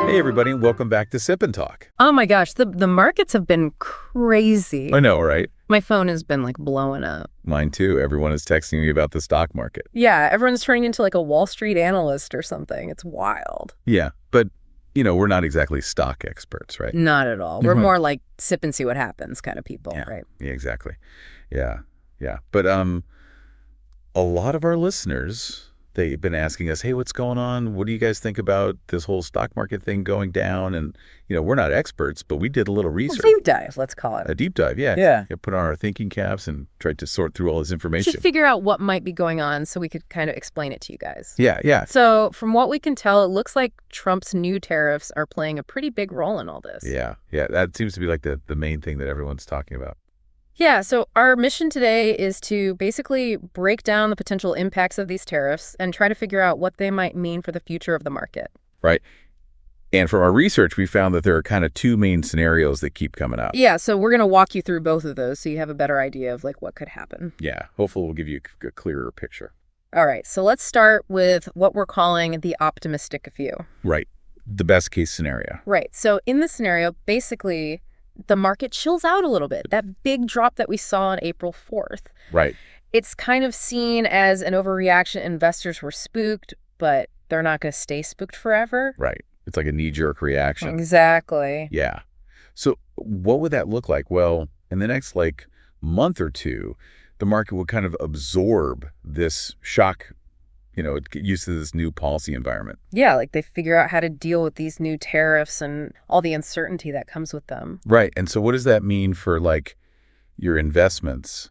Hey everybody, and welcome back to Sip and Talk. Oh my gosh, the markets have been crazy. I know, right? My phone has been like blowing up. Mine too. Everyone is texting me about the stock market. Yeah, everyone's turning into like a Wall Street analyst or something. It's wild. Yeah, but we're not exactly stock experts, right? Not at all. We're more like sip and see what happens kind of people, right? Yeah, exactly. Yeah. But a lot of our listeners, they've been asking us, hey, what's going on? What do you guys think about this whole stock market thing going down? And, we're not experts, but we did a little research. A deep dive, let's call it. A deep dive, yeah. Yeah. Put on our thinking caps and tried to sort through all this information. Just figure out what might be going on so we could kind of explain it to you guys. Yeah. So from what we can tell, it looks like Trump's new tariffs are playing a pretty big role in all this. Yeah. That seems to be like the main thing that everyone's talking about. Yeah, so our mission today is to basically break down the potential impacts of these tariffs and try to figure out what they might mean for the future of the market. Right. And from our research, we found that there are kind of two main scenarios that keep coming up. Yeah, so we're going to walk you through both of those so you have a better idea of like what could happen. Yeah, hopefully we'll give you a clearer picture. All right, so let's start with what we're calling the optimistic view. Right, the best case scenario. Right, so in this scenario, basically, the market chills out a little bit. That big drop that we saw on April 4th. Right. It's kind of seen as an overreaction. Investors were spooked, but they're not going to stay spooked forever. Right. It's like a knee-jerk reaction. Exactly. Yeah. So what would that look like? Well, in the next month or two, the market would kind of absorb this shock, get used to this new policy environment. Yeah, like they figure out how to deal with these new tariffs and all the uncertainty that comes with them. Right. And so what does that mean for your investments?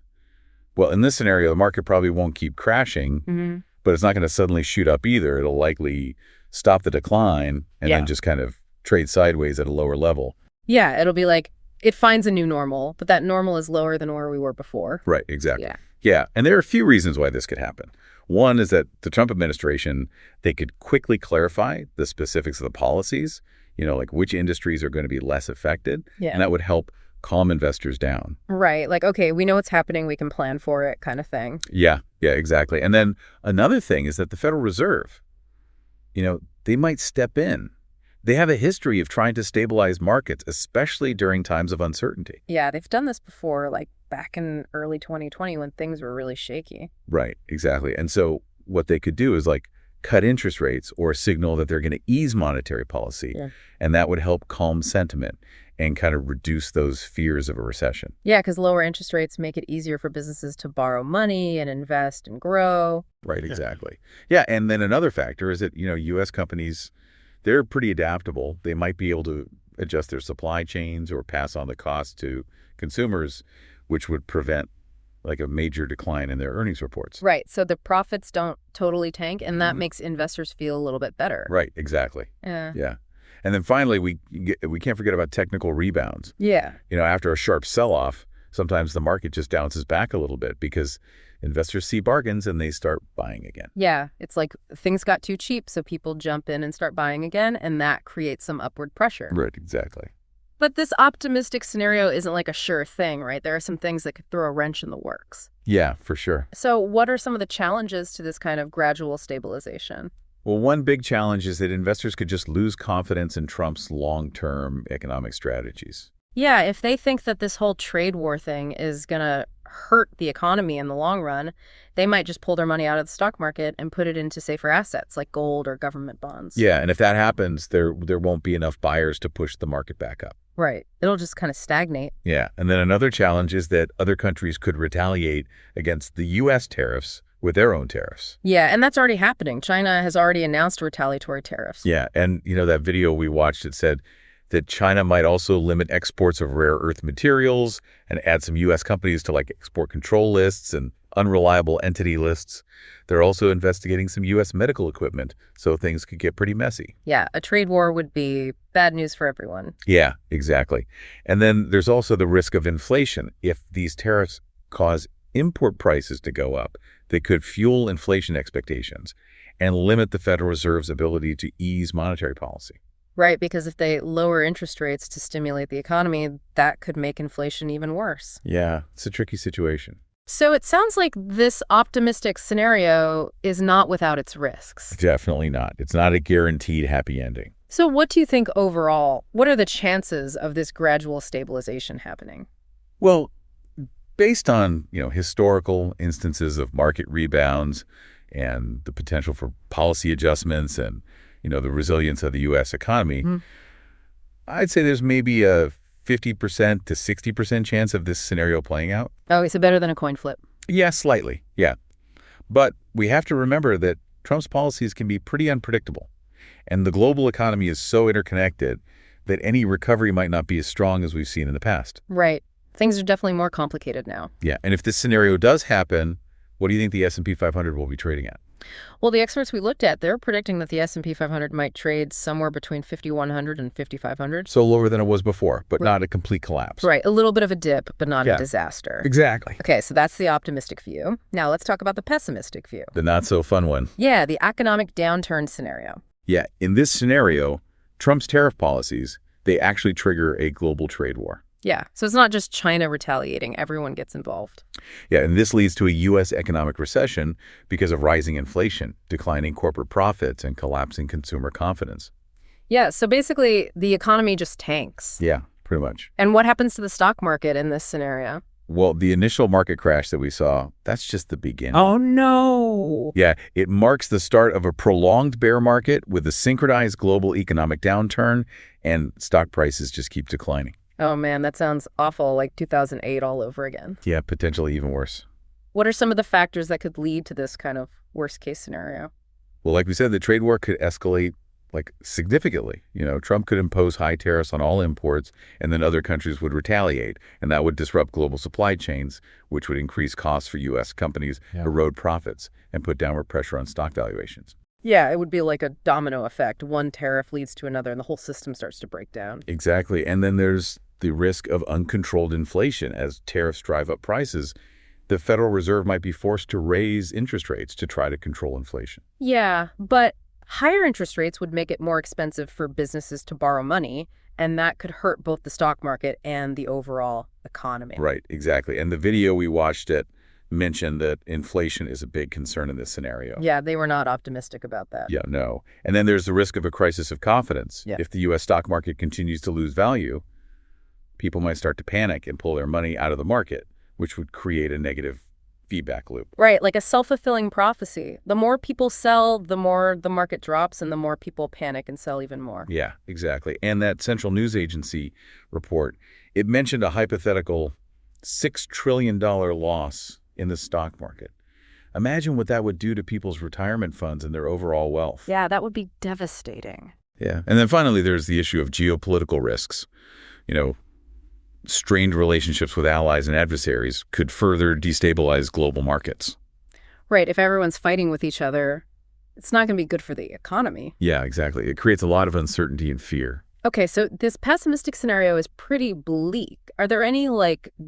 Well, in this scenario, the market probably won't keep crashing, but it's not going to suddenly shoot up either. It'll likely stop the decline and then just kind of trade sideways at a lower level. Yeah, it'll be like it finds a new normal, but that normal is lower than where we were before. Right, exactly. Yeah, and there are a few reasons why this could happen. One is that the Trump administration, they could quickly clarify the specifics of the policies, like which industries are going to be less affected, and that would help calm investors down. Right, like, okay, we know what's happening, we can plan for it kind of thing. Yeah, exactly. And then another thing is that the Federal Reserve, they might step in. They have a history of trying to stabilize markets, especially during times of uncertainty. Yeah, they've done this before, like back in early 2020 when things were really shaky. Right, exactly. And so what they could do is cut interest rates or signal that they're going to ease monetary policy. Yeah. And that would help calm sentiment and kind of reduce those fears of a recession. Yeah, because lower interest rates make it easier for businesses to borrow money and invest and grow. Right, exactly. Yeah, and then another factor is that, U.S. companies, they're pretty adaptable. They might be able to adjust their supply chains or pass on the cost to consumers, which would prevent a major decline in their earnings reports. Right, so the profits don't totally tank, and that makes investors feel a little bit better. Right, exactly. Yeah. And then finally, we can't forget about technical rebounds. Yeah. After a sharp sell-off, sometimes the market just bounces back a little bit because investors see bargains and they start buying again. Yeah, it's like things got too cheap, so people jump in and start buying again, and that creates some upward pressure. Right, exactly. But this optimistic scenario isn't like a sure thing, right? There are some things that could throw a wrench in the works. Yeah, for sure. So what are some of the challenges to this kind of gradual stabilization? Well, one big challenge is that investors could just lose confidence in Trump's long-term economic strategies. Yeah, if they think that this whole trade war thing is going to hurt the economy in the long run, they might just pull their money out of the stock market and put it into safer assets like gold or government bonds. Yeah, and if that happens, there won't be enough buyers to push the market back up. Right. It'll just kind of stagnate. Yeah, and then another challenge is that other countries could retaliate against the U.S. tariffs with their own tariffs. Yeah, and that's already happening. China has already announced retaliatory tariffs. Yeah, and that video we watched, it said that China might also limit exports of rare earth materials and add some U.S. companies to export control lists and unreliable entity lists. They're also investigating some U.S. medical equipment, so things could get pretty messy. Yeah, a trade war would be bad news for everyone. Yeah, exactly. And then there's also the risk of inflation. If these tariffs cause import prices to go up, they could fuel inflation expectations and limit the Federal Reserve's ability to ease monetary policy. Right, because if they lower interest rates to stimulate the economy, that could make inflation even worse. Yeah, it's a tricky situation. So it sounds like this optimistic scenario is not without its risks. Definitely not. It's not a guaranteed happy ending. So what do you think overall? What are the chances of this gradual stabilization happening? Well, based on, historical instances of market rebounds and the potential for policy adjustments and, the resilience of the U.S. economy, I'd say there's maybe a 50% to 60% chance of this scenario playing out. Oh, so better than a coin flip. Yeah, slightly. Yeah. But we have to remember that Trump's policies can be pretty unpredictable. And the global economy is so interconnected that any recovery might not be as strong as we've seen in the past. Right. Things are definitely more complicated now. Yeah. And if this scenario does happen, what do you think the S&P 500 will be trading at? Well, the experts we looked at, they're predicting that the S&P 500 might trade somewhere between 5,100 and 5,500. So lower than it was before, but not a complete collapse. Right. A little bit of a dip, but not a disaster. Exactly. Okay, so that's the optimistic view. Now let's talk about the pessimistic view. The not so fun one. Yeah, the economic downturn scenario. Yeah. In this scenario, Trump's tariff policies, they actually trigger a global trade war. Yeah, so it's not just China retaliating. Everyone gets involved. Yeah, and this leads to a U.S. economic recession because of rising inflation, declining corporate profits, and collapsing consumer confidence. Yeah, so basically the economy just tanks. Yeah, pretty much. And what happens to the stock market in this scenario? Well, the initial market crash that we saw, that's just the beginning. Oh, no. Yeah, it marks the start of a prolonged bear market with a synchronized global economic downturn, and stock prices just keep declining. Oh, man, that sounds awful, like 2008 all over again. Yeah, potentially even worse. What are some of the factors that could lead to this kind of worst-case scenario? Well, like we said, the trade war could escalate, significantly. Trump could impose high tariffs on all imports, and then other countries would retaliate, and that would disrupt global supply chains, which would increase costs for U.S. companies, erode profits, and put downward pressure on stock valuations. Yeah, it would be like a domino effect. One tariff leads to another, and the whole system starts to break down. Exactly. And then there's the risk of uncontrolled inflation. As tariffs drive up prices, the Federal Reserve might be forced to raise interest rates to try to control inflation. Yeah, but higher interest rates would make it more expensive for businesses to borrow money, and that could hurt both the stock market and the overall economy. Right, exactly. And the video we watched mentioned that inflation is a big concern in this scenario. Yeah, they were not optimistic about that. Yeah, no. And then there's the risk of a crisis of confidence. Yeah. If the U.S. stock market continues to lose value, people might start to panic and pull their money out of the market, which would create a negative feedback loop. Right, like a self-fulfilling prophecy. The more people sell, the more the market drops, and the more people panic and sell even more. Yeah, exactly. And that Central News Agency report, it mentioned a hypothetical $6 trillion loss in the stock market. Imagine what that would do to people's retirement funds and their overall wealth. Yeah, that would be devastating. Yeah. And then finally, there's the issue of geopolitical risks. Strained relationships with allies and adversaries could further destabilize global markets. Right. If everyone's fighting with each other, it's not going to be good for the economy. Yeah, exactly. It creates a lot of uncertainty and fear. Okay, so this pessimistic scenario is pretty bleak. Are there any,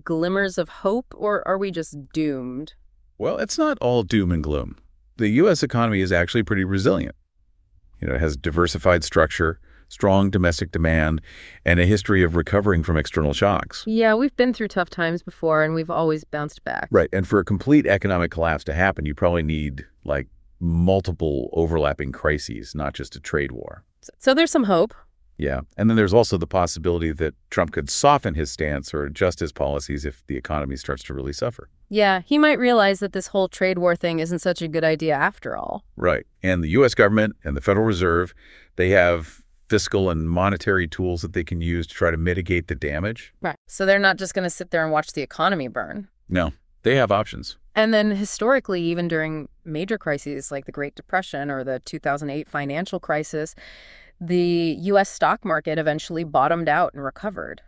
glimmers of hope, or are we just doomed? Well, it's not all doom and gloom. The U.S. economy is actually pretty resilient. It has diversified structure, strong domestic demand, and a history of recovering from external shocks. Yeah, we've been through tough times before, and we've always bounced back. Right, and for a complete economic collapse to happen, you probably need, multiple overlapping crises, not just a trade war. So there's some hope. Yeah, and then there's also the possibility that Trump could soften his stance or adjust his policies if the economy starts to really suffer. Yeah, he might realize that this whole trade war thing isn't such a good idea after all. Right, and the U.S. government and the Federal Reserve, they have fiscal and monetary tools that they can use to try to mitigate the damage. Right, so they're not just going to sit there and watch the economy burn. No, they have options. And then historically, even during major crises like the Great Depression or the 2008 financial crisis, the U.S. stock market eventually bottomed out and recovered.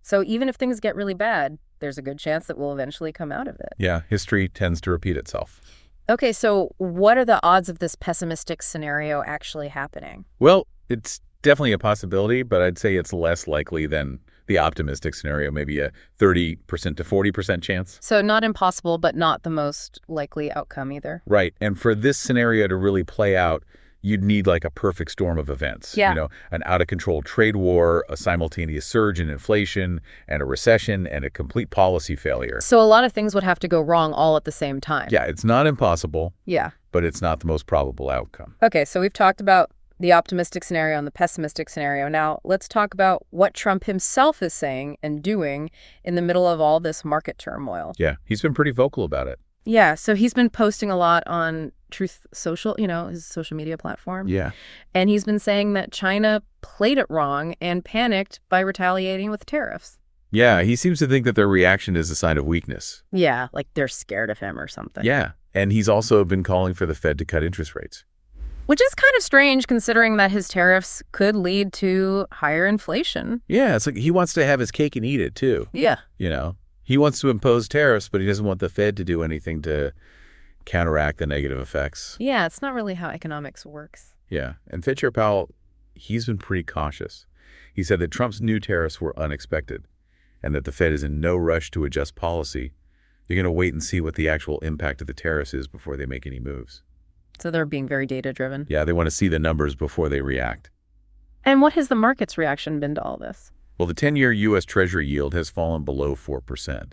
So even if things get really bad, there's a good chance that we'll eventually come out of it. Yeah, history tends to repeat itself. Okay, so what are the odds of this pessimistic scenario actually happening? Well, it's definitely a possibility, but I'd say it's less likely than the optimistic scenario, maybe a 30% to 40% chance. So not impossible, but not the most likely outcome either. Right, and for this scenario to really play out, you'd need a perfect storm of events. Yeah. An out-of-control trade war, a simultaneous surge in inflation, and a recession, and a complete policy failure. So a lot of things would have to go wrong all at the same time. Yeah, it's not impossible. Yeah. But it's not the most probable outcome. Okay, so we've talked about the optimistic scenario and the pessimistic scenario. Now, let's talk about what Trump himself is saying and doing in the middle of all this market turmoil. Yeah, he's been pretty vocal about it. Yeah, so he's been posting a lot on Truth Social, his social media platform. Yeah. And he's been saying that China played it wrong and panicked by retaliating with tariffs. Yeah, he seems to think that their reaction is a sign of weakness. Yeah, like they're scared of him or something. Yeah, and he's also been calling for the Fed to cut interest rates. Which is kind of strange considering that his tariffs could lead to higher inflation. Yeah, it's like he wants to have his cake and eat it, too. Yeah. He wants to impose tariffs, but he doesn't want the Fed to do anything to counteract the negative effects. Yeah, it's not really how economics works. Yeah, and Fed Chair Powell, he's been pretty cautious. He said that Trump's new tariffs were unexpected and that the Fed is in no rush to adjust policy. You're going to wait and see what the actual impact of the tariffs is before they make any moves. So they're being very data-driven. Yeah, they want to see the numbers before they react. And what has the market's reaction been to all this? Well, the 10-year U.S. Treasury yield has fallen below 4%,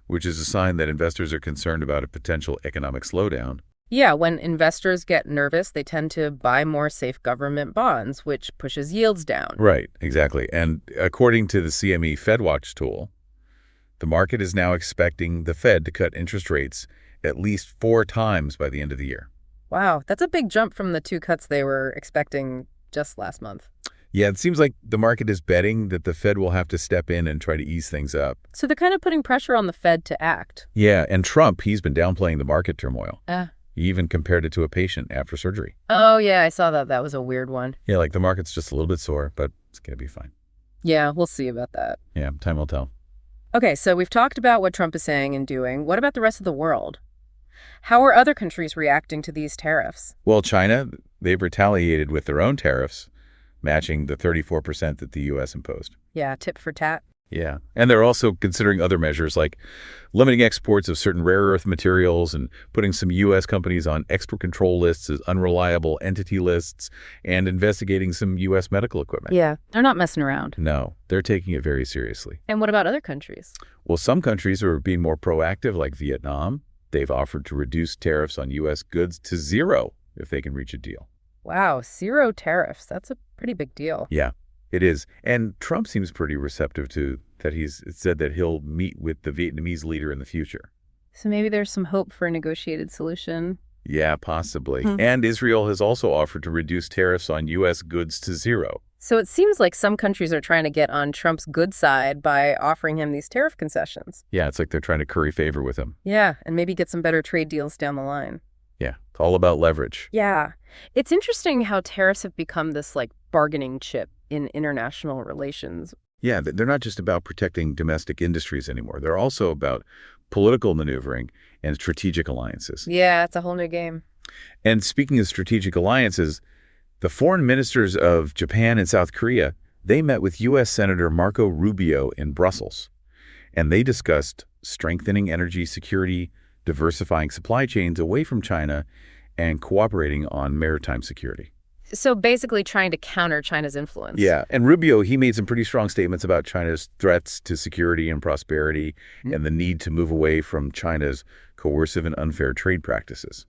which is a sign that investors are concerned about a potential economic slowdown. Yeah, when investors get nervous, they tend to buy more safe government bonds, which pushes yields down. Right, exactly. And according to the CME FedWatch tool, the market is now expecting the Fed to cut interest rates at least 4 times by the end of the year. Wow, that's a big jump from the 2 cuts they were expecting just last month. Yeah, it seems like the market is betting that the Fed will have to step in and try to ease things up. So they're kind of putting pressure on the Fed to act. Yeah, and Trump, he's been downplaying the market turmoil. He even compared it to a patient after surgery. Oh, yeah, I saw that. That was a weird one. Yeah, like the market's just a little bit sore, but it's going to be fine. Yeah, we'll see about that. Yeah, time will tell. Okay, so we've talked about what Trump is saying and doing. What about the rest of the world? How are other countries reacting to these tariffs? Well, China, they've retaliated with their own tariffs, matching the 34% that the U.S. imposed. Yeah, tit for tat. Yeah, and they're also considering other measures like limiting exports of certain rare earth materials and putting some U.S. companies on export control lists as unreliable entity lists and investigating some U.S. medical equipment. Yeah, they're not messing around. No, they're taking it very seriously. And what about other countries? Well, some countries are being more proactive, like Vietnam. They've offered to reduce tariffs on U.S. goods to 0 if they can reach a deal. Wow, 0 tariffs. That's a pretty big deal. Yeah, it is. And Trump seems pretty receptive to that. He's said that he'll meet with the Vietnamese leader in the future. So maybe there's some hope for a negotiated solution. Yeah, possibly. And Israel has also offered to reduce tariffs on U.S. goods to 0. So it seems like some countries are trying to get on Trump's good side by offering him these tariff concessions. Yeah, it's like they're trying to curry favor with him. Yeah, and maybe get some better trade deals down the line. Yeah, it's all about leverage. Yeah. It's interesting how tariffs have become this, bargaining chip in international relations. Yeah, they're not just about protecting domestic industries anymore. They're also about political maneuvering and strategic alliances. Yeah, it's a whole new game. And speaking of strategic alliances, the foreign ministers of Japan and South Korea, they met with U.S. Senator Marco Rubio in Brussels, and they discussed strengthening energy security, diversifying supply chains away from China, and cooperating on maritime security. So basically trying to counter China's influence. Yeah, and Rubio, he made some pretty strong statements about China's threats to security and prosperity and the need to move away from China's coercive and unfair trade practices.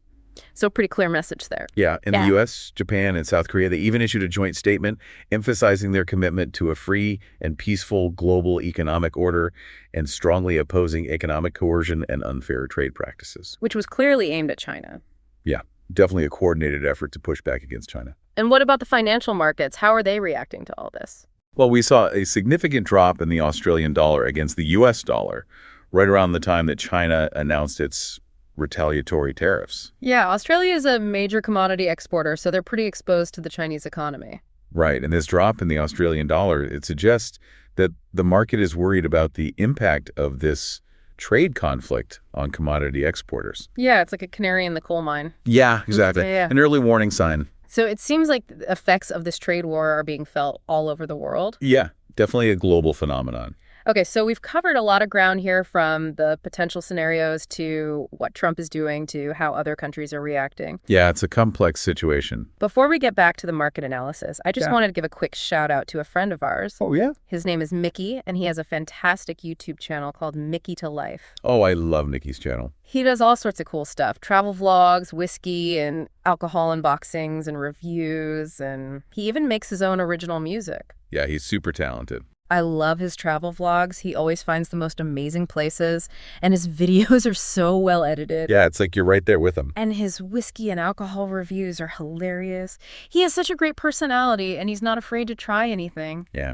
So pretty clear message there. Yeah, in the U.S., Japan, and South Korea, they even issued a joint statement emphasizing their commitment to a free and peaceful global economic order and strongly opposing economic coercion and unfair trade practices. Which was clearly aimed at China. Yeah, definitely a coordinated effort to push back against China. And what about the financial markets? How are they reacting to all this? Well, we saw a significant drop in the Australian dollar against the U.S. dollar right around the time that China announced its retaliatory tariffs. Yeah, Australia is a major commodity exporter, so they're pretty exposed to the Chinese economy. Right, and this drop in the Australian dollar, it suggests that the market is worried about the impact of this trade conflict on commodity exporters. Yeah, it's like a canary in the coal mine. Yeah, exactly. Yeah. An early warning sign. So it seems like the effects of this trade war are being felt all over the world. Yeah, definitely a global phenomenon. Okay, so we've covered a lot of ground here, from the potential scenarios to what Trump is doing to how other countries are reacting. Yeah, it's a complex situation. Before we get back to the market analysis, I just wanted to give a quick shout out to a friend of ours. Oh, yeah? His name is Micky, and he has a fantastic YouTube channel called Mickytolife. Oh, I love Nicky's channel. He does all sorts of cool stuff: travel vlogs, whiskey and alcohol unboxings and reviews, and he even makes his own original music. Yeah, he's super talented. I love his travel vlogs. He always finds the most amazing places, and his videos are so well edited. Yeah, it's like you're right there with him. And his whiskey and alcohol reviews are hilarious. He has such a great personality, and he's not afraid to try anything. Yeah.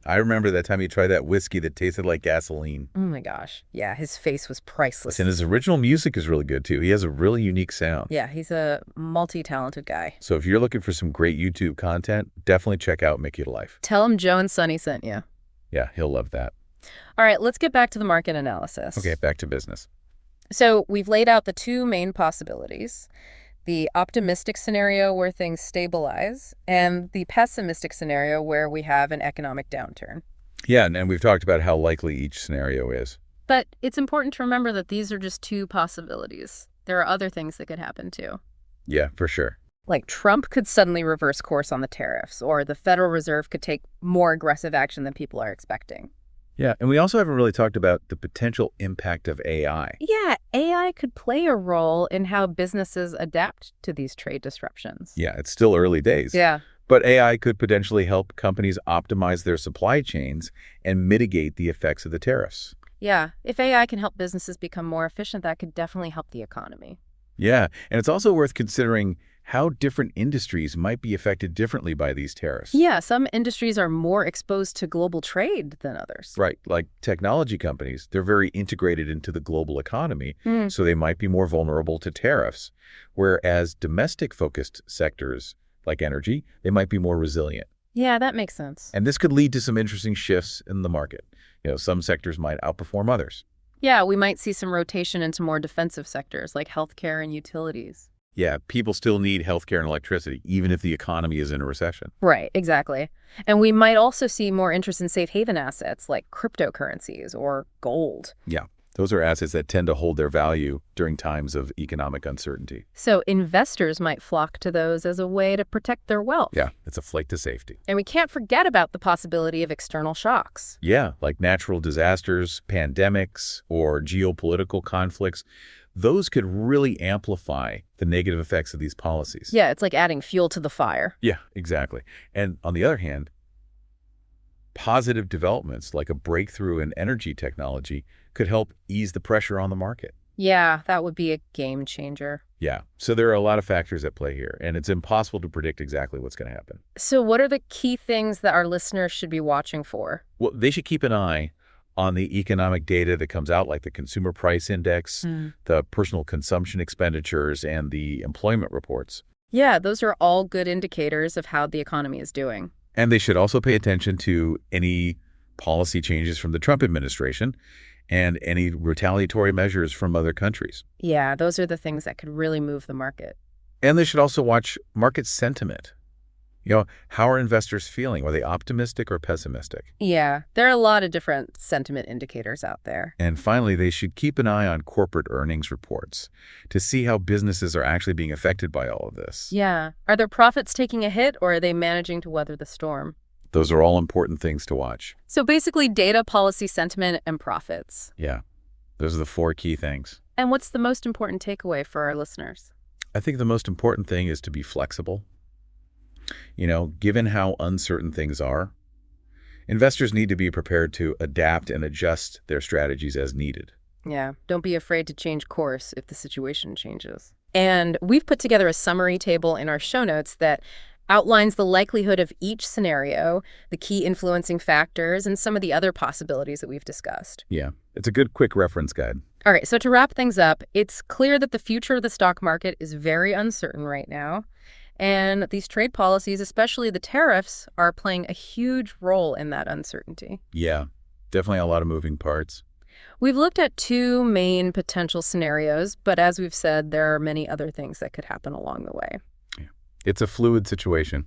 I remember that time he tried that whiskey that tasted like gasoline. Oh my gosh. Yeah, his face was priceless. And his original music is really good, too. He has a really unique sound. Yeah, he's a multi-talented guy. So if you're looking for some great YouTube content, definitely check out Mickytolife. Tell him Joe and Sunny sent you. Yeah, he'll love that. All right, let's get back to the market analysis. Okay, back to business. So we've laid out the two main possibilities: the optimistic scenario where things stabilize, and the pessimistic scenario where we have an economic downturn. Yeah, and we've talked about how likely each scenario is. But it's important to remember that these are just two possibilities. There are other things that could happen too. Yeah, for sure. Like Trump could suddenly reverse course on the tariffs, or the Federal Reserve could take more aggressive action than people are expecting. Yeah, and we also haven't really talked about the potential impact of AI. Yeah, AI could play a role in how businesses adapt to these trade disruptions. Yeah, it's still early days. Yeah. But AI could potentially help companies optimize their supply chains and mitigate the effects of the tariffs. Yeah, if AI can help businesses become more efficient, that could definitely help the economy. Yeah, and it's also worth considering how different industries might be affected differently by these tariffs. Yeah, some industries are more exposed to global trade than others. Right, like technology companies, they're very integrated into the global economy, so they might be more vulnerable to tariffs. Whereas domestic-focused sectors, like energy, they might be more resilient. Yeah, that makes sense. And this could lead to some interesting shifts in the market. Some sectors might outperform others. Yeah, we might see some rotation into more defensive sectors like healthcare and utilities. Yeah, people still need healthcare and electricity, even if the economy is in a recession. Right, exactly. And we might also see more interest in safe haven assets like cryptocurrencies or gold. Yeah, those are assets that tend to hold their value during times of economic uncertainty. So investors might flock to those as a way to protect their wealth. Yeah, it's a flight to safety. And we can't forget about the possibility of external shocks. Yeah, like natural disasters, pandemics, or geopolitical conflicts. Those could really amplify the negative effects of these policies. Yeah, it's like adding fuel to the fire. Yeah, exactly. And on the other hand, positive developments like a breakthrough in energy technology could help ease the pressure on the market. Yeah, that would be a game changer. Yeah, so there are a lot of factors at play here, and it's impossible to predict exactly what's going to happen. So what are the key things that our listeners should be watching for? Well, they should keep an eye on the economic data that comes out, like the consumer price index, the personal consumption expenditures, and the employment reports. Yeah, those are all good indicators of how the economy is doing. And they should also pay attention to any policy changes from the Trump administration and any retaliatory measures from other countries. Yeah, those are the things that could really move the market. And they should also watch market sentiment. How are investors feeling? Are they optimistic or pessimistic? Yeah, there are a lot of different sentiment indicators out there. And finally, they should keep an eye on corporate earnings reports to see how businesses are actually being affected by all of this. Yeah. Are their profits taking a hit, or are they managing to weather the storm? Those are all important things to watch. So basically data, policy, sentiment, and profits. Yeah, those are the four key things. And what's the most important takeaway for our listeners? I think the most important thing is to be flexible. Given how uncertain things are, investors need to be prepared to adapt and adjust their strategies as needed. Yeah, don't be afraid to change course if the situation changes. And we've put together a summary table in our show notes that outlines the likelihood of each scenario, the key influencing factors, and some of the other possibilities that we've discussed. Yeah, it's a good quick reference guide. All right, so to wrap things up, it's clear that the future of the stock market is very uncertain right now. And these trade policies, especially the tariffs, are playing a huge role in that uncertainty. Yeah, definitely a lot of moving parts. We've looked at two main potential scenarios, but as we've said, there are many other things that could happen along the way. Yeah. It's a fluid situation.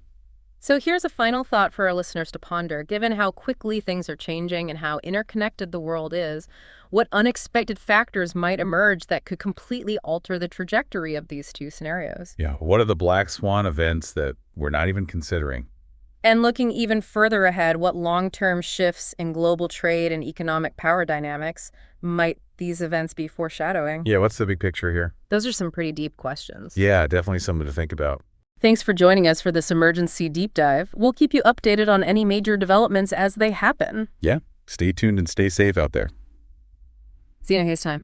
So here's a final thought for our listeners to ponder. Given how quickly things are changing and how interconnected the world is, what unexpected factors might emerge that could completely alter the trajectory of these two scenarios? Yeah, what are the black swan events that we're not even considering? And looking even further ahead, what long-term shifts in global trade and economic power dynamics might these events be foreshadowing? Yeah, what's the big picture here? Those are some pretty deep questions. Yeah, definitely something to think about. Thanks for joining us for this emergency deep dive. We'll keep you updated on any major developments as they happen. Yeah, stay tuned and stay safe out there. See you next time.